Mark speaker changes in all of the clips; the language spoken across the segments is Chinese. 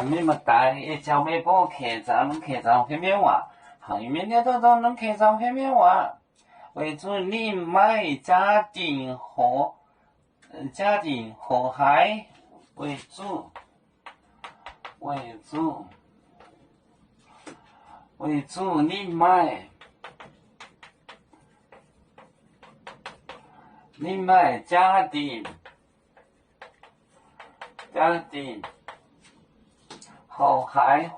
Speaker 1: 每么大一叫每波客栈，能客栈方面话，行业面天都能客栈方面话，为主你买家庭和孩为主，你买家庭和孩，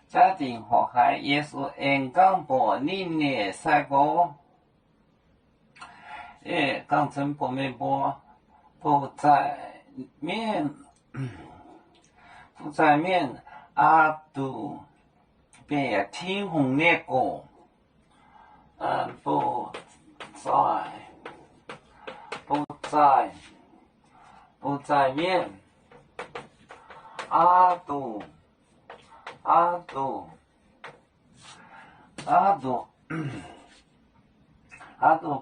Speaker 1: 家庭和孩也是香港博年的赛果，港城博美波不在面阿杜别天红那个，不在面阿杜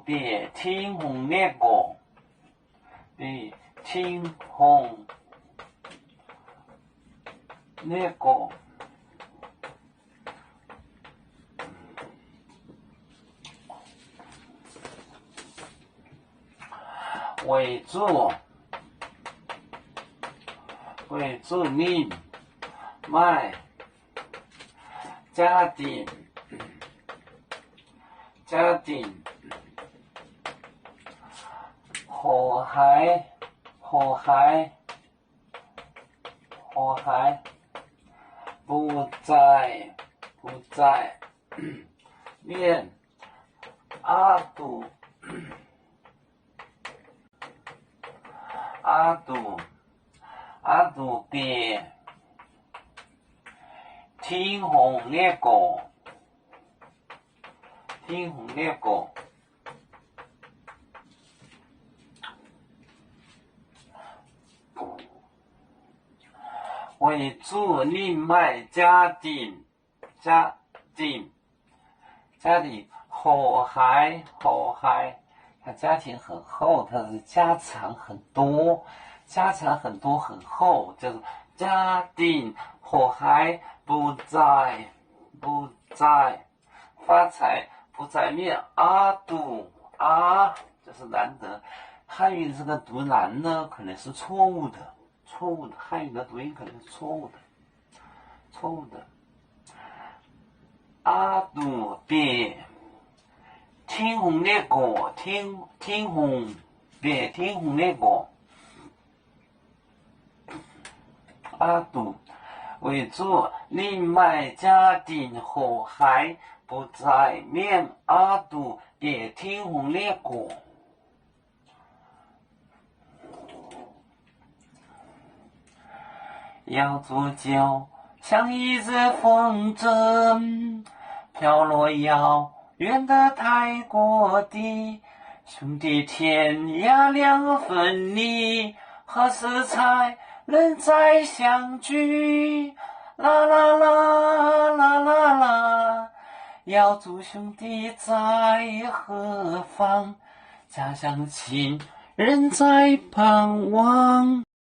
Speaker 1: 别天红那个，别天红那个。为主你买家庭和孩不在面阿杜别天红那个，为主你买家庭和孩，他家庭很厚，他是家产很多很厚，就是家庭和孩不在发财不在面阿杜就是难得。汉语这个读难呢，可能是错误的，汉语的读音可能是错误的。阿杜别天红那个，天红那个，阿杜为主你买家庭和孩不在面阿杜别天红那个。要煮酒，像一日风筝，飘落遥远的泰国地。兄弟天涯两分离，何时才能再相聚？啦啦啦啦啦啦，要祝兄弟在何方？家乡亲人在盼望。